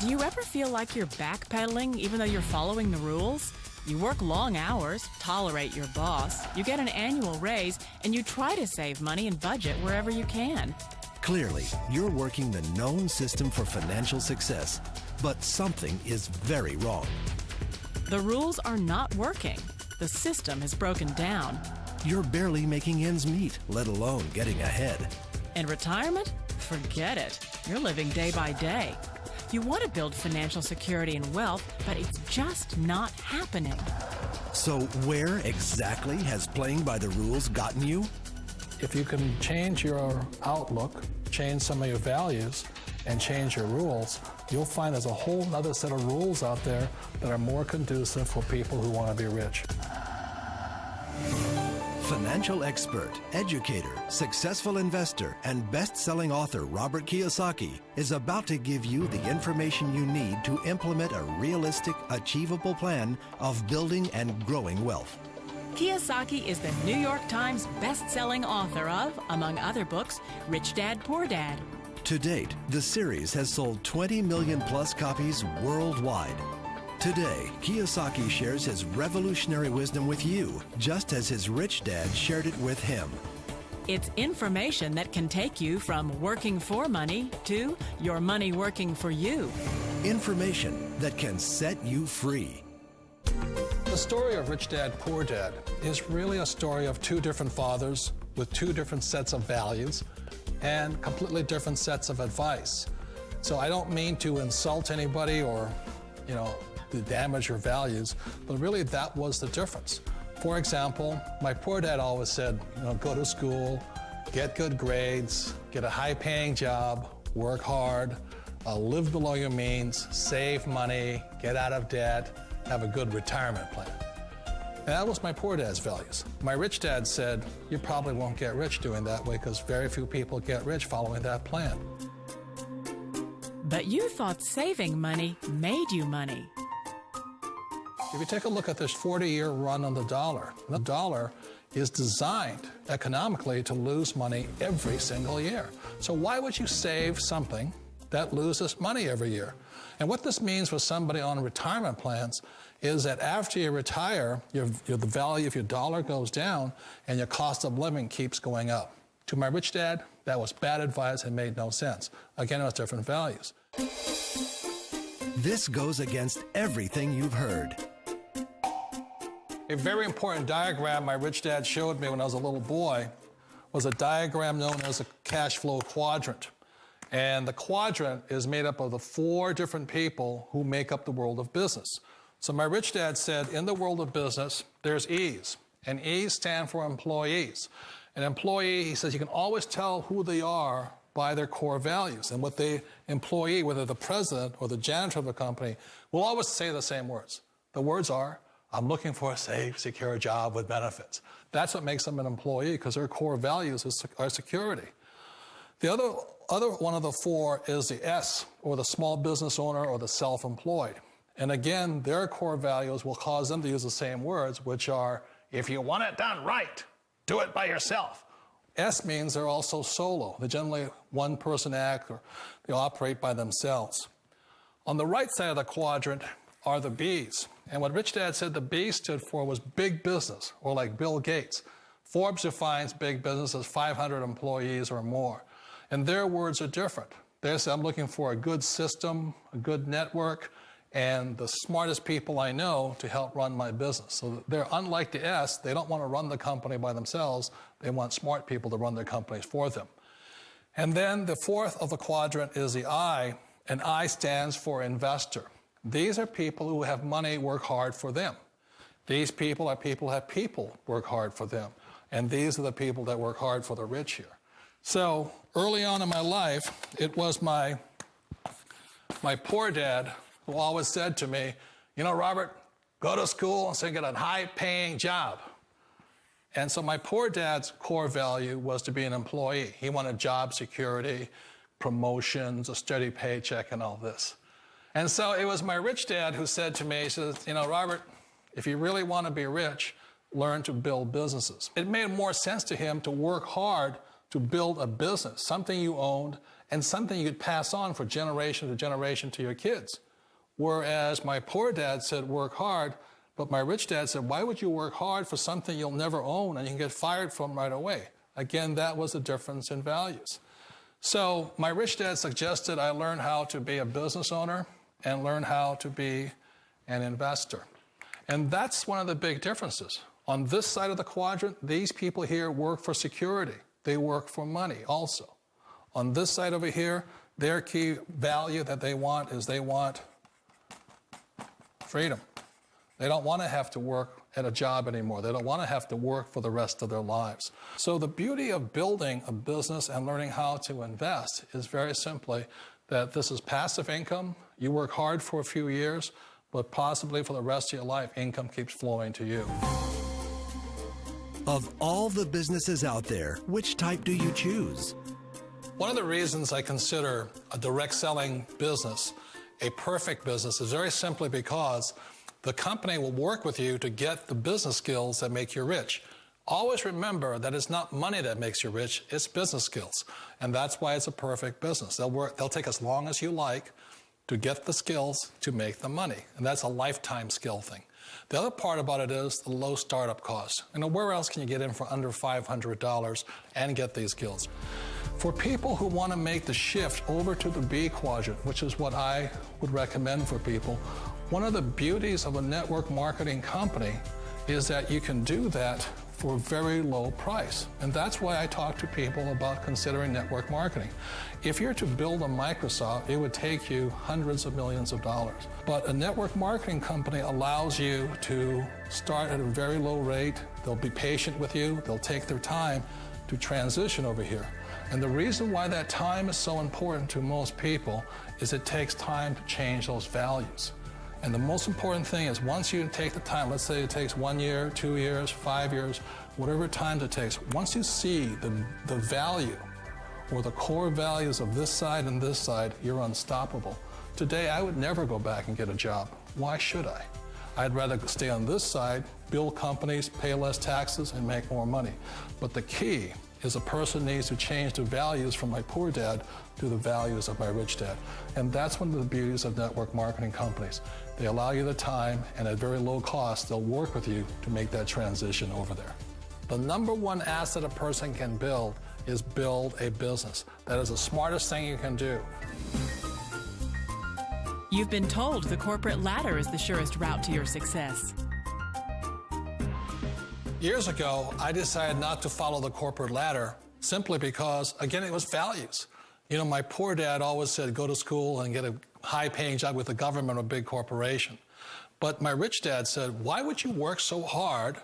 Do you ever feel like you're backpedaling even though you're following the rules? You work long hours, tolerate your boss, you get an annual raise, and you try to save money and budget wherever you can. Clearly, you're working the known system for financial success, but something is very wrong. The rules are not working. The system has broken down. You're barely making ends meet, let alone getting ahead. And retirement? Forget it. You're living day by day. You want to build financial security and wealth, but it's just not happening. So where exactly has playing by the rules gotten you? If you can change your outlook, change some of your values, and change your rules, you'll find there's a whole other set of rules out there that are more conducive for people who want to be rich. Financial expert, educator, successful investor, and best-selling author Robert Kiyosaki is about to give you the information you need to implement a realistic, achievable plan of building and growing wealth. Kiyosaki is the New York Times best-selling author of, among other books, Rich Dad, Poor Dad. To date, the series has sold 20 million plus copies worldwide. Today, Kiyosaki shares his revolutionary wisdom with you, just as his rich dad shared it with him. It's information that can take you from working for money to your money working for you. Information that can set you free. The story of Rich Dad, Poor Dad is really a story of two different fathers with two different sets of values and completely different sets of advice. So I don't mean to insult anybody or, to damage your values, but really that was the difference. For example, my poor dad always said, go to school, get good grades, get a high-paying job, work hard, live below your means, save money, get out of debt, have a good retirement plan. And that was my poor dad's values. My rich dad said, you probably won't get rich doing that way because very few people get rich following that plan. But you thought saving money made you money. If you take a look at this 40-year run on the dollar is designed economically to lose money every single year. So why would you save something that loses money every year? And what this means for somebody on retirement plans is that after you retire, the value of your dollar goes down and your cost of living keeps going up. To my rich dad, that was bad advice and made no sense. Again, it was different values. This goes against everything you've heard. A very important diagram my rich dad showed me when I was a little boy was a diagram known as a cash flow quadrant. And the quadrant is made up of the four different people who make up the world of business. So my rich dad said, in the world of business, there's E's, and E's stand for employees. An employee, he says, you can always tell who they are by their core values. And what the employee, whether the president or the janitor of the company, will always say the same words. The words are, I'm looking for a safe, secure job with benefits. That's what makes them an employee, because their core values are security. The other one of the four is the S, or the small business owner or the self-employed. And again, their core values will cause them to use the same words, which are, if you want it done right, do it by yourself. S means they're also solo. They're generally one-person act, or they operate by themselves. On the right side of the quadrant are the B's. And what Rich Dad said the B stood for was big business, or like Bill Gates. Forbes defines big business as 500 employees or more. And their words are different. They say, I'm looking for a good system, a good network, and the smartest people I know to help run my business. So they're unlike the S. They don't want to run the company by themselves. They want smart people to run their companies for them. And then the fourth of the quadrant is the I, and I stands for investor. These are people who have money work hard for them. These people are people who have people work hard for them. And these are the people that work hard for the rich here. So early on in my life, it was my poor dad who always said to me, Robert, go to school and so get a high-paying job. And so my poor dad's core value was to be an employee. He wanted job security, promotions, a steady paycheck, and all this. And so it was my rich dad who said to me, he says, Robert, if you really want to be rich, learn to build businesses. It made more sense to him to work hard to build a business, something you owned, and something you could pass on for generation to generation to your kids. Whereas my poor dad said, work hard, but my rich dad said, why would you work hard for something you'll never own and you can get fired from right away? Again, that was the difference in values. So my rich dad suggested I learn how to be a business owner and learn how to be an investor. And that's one of the big differences. On this side of the quadrant, these people here work for security. They work for money also. On this side over here, their key value that they want is they want freedom. They don't want to have to work at a job anymore. They don't want to have to work for the rest of their lives. So the beauty of building a business and learning how to invest is very simply that this is passive income. You work hard for a few years, but possibly for the rest of your life, income keeps flowing to you. Of all the businesses out there, which type do you choose? One of the reasons I consider a direct selling business a perfect business is very simply because the company will work with you to get the business skills that make you rich. Always remember that it's not money that makes you rich, it's business skills. And that's why it's a perfect business. They'll take as long as you like to get the skills to make the money. And that's a lifetime skill thing. The other part about it is the low startup cost. Where else can you get in for under $500 and get these skills? For people who want to make the shift over to the B quadrant, which is what I would recommend for people, one of the beauties of a network marketing company is that you can do that for a very low price. And that's why I talk to people about considering network marketing. If you're to build a Microsoft, it would take you hundreds of millions of dollars. But a network marketing company allows you to start at a very low rate. They'll be patient with you. They'll take their time to transition over here. And the reason why that time is so important to most people is it takes time to change those values. And the most important thing is once you take the time, let's say it takes 1 year, 2 years, 5 years, whatever time it takes, once you see the value or the core values of this side and this side, you're unstoppable. Today, I would never go back and get a job. Why should I? I'd rather stay on this side, build companies, pay less taxes, and make more money. But the key is a person needs to change the values from my poor dad to the values of my rich dad. And that's one of the beauties of network marketing companies. They allow you the time, and at very low cost, they'll work with you to make that transition over there. The number one asset a person can build is build a business. That is the smartest thing you can do. You've been told the corporate ladder is the surest route to your success. Years ago, I decided not to follow the corporate ladder simply because, again, it was values. You know, my poor dad always said, go to school and get a high-paying job with the government or a big corporation. But my rich dad said, why would you work so hard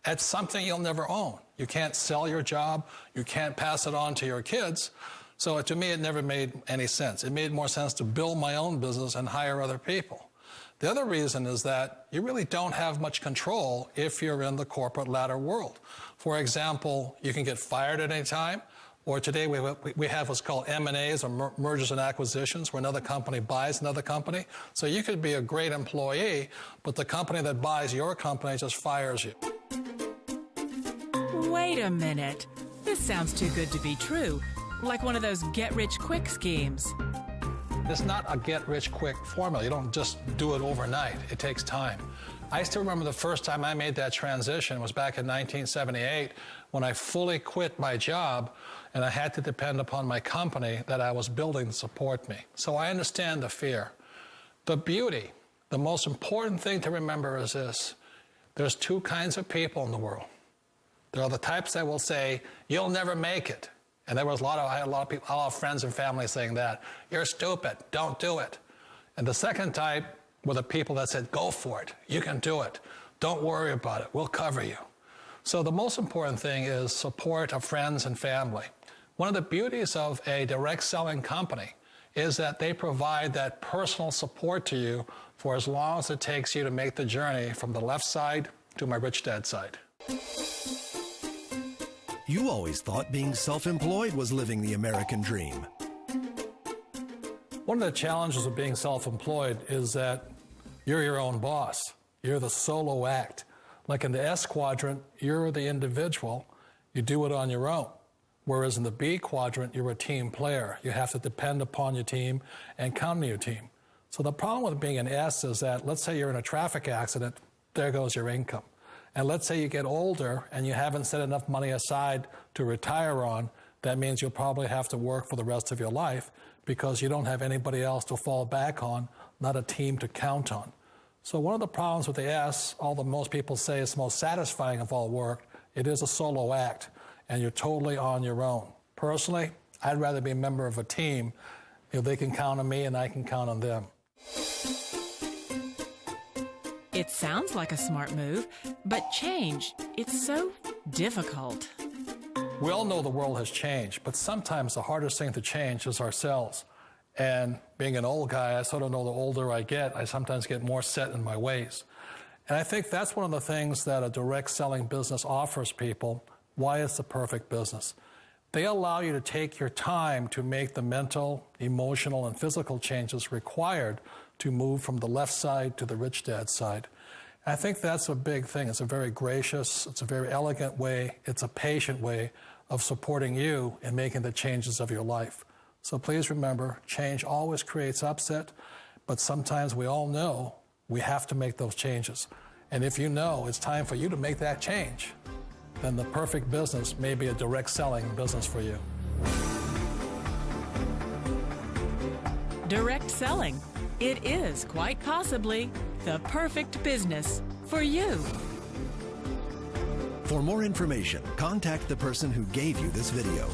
at something you'll never own? You can't sell your job. You can't pass it on to your kids. So to me, it never made any sense. It made more sense to build my own business and hire other people. The other reason is that you really don't have much control if you're in the corporate ladder world. For example, you can get fired at any time, or today we have what's called M&As, or mergers and acquisitions, where another company buys another company. So you could be a great employee, but the company that buys your company just fires you. Wait a minute. This sounds too good to be true. Like one of those get-rich-quick schemes. It's not a get-rich-quick formula. You don't just do it overnight. It takes time. I still remember the first time I made that transition was back in 1978 when I fully quit my job and I had to depend upon my company that I was building to support me. So I understand the fear. The beauty, the most important thing to remember is this. There's two kinds of people in the world. There are the types that will say, you'll never make it. And there was I had a lot of people, a lot of friends and family saying that. You're stupid, don't do it. And the second type were the people that said, go for it, you can do it. Don't worry about it, we'll cover you. So the most important thing is support of friends and family. One of the beauties of a direct selling company is that they provide that personal support to you for as long as it takes you to make the journey from the left side to my rich dad side. You always thought being self-employed was living the American dream. One of the challenges of being self-employed is that you're your own boss. You're the solo act. Like in the S quadrant, you're the individual. You do it on your own. Whereas in the B quadrant, you're a team player. You have to depend upon your team and count on your team. So the problem with being an S is that, let's say you're in a traffic accident, there goes your income. And let's say you get older and you haven't set enough money aside to retire on, that means you'll probably have to work for the rest of your life because you don't have anybody else to fall back on, not a team to count on. So one of the problems with the S, although most people say it's the most satisfying of all work, it is a solo act, and you're totally on your own. Personally, I'd rather be a member of a team if they can count on me and I can count on them. It sounds like a smart move, but change, it's so difficult. We all know the world has changed, but sometimes the hardest thing to change is ourselves. And being an old guy, I sort of know the older I get, I sometimes get more set in my ways. And I think that's one of the things that a direct selling business offers people, why it's the perfect business. They allow you to take your time to make the mental, emotional, and physical changes required to move from the left side to the rich dad side. I think that's a big thing. It's a very gracious, it's a very elegant way, it's a patient way of supporting you in making the changes of your life. So please remember, change always creates upset, but sometimes we all know we have to make those changes. And if you know it's time for you to make that change, then the perfect business may be a direct selling business for you. Direct selling. It is quite possibly the perfect business for you. For more information, contact the person who gave you this video.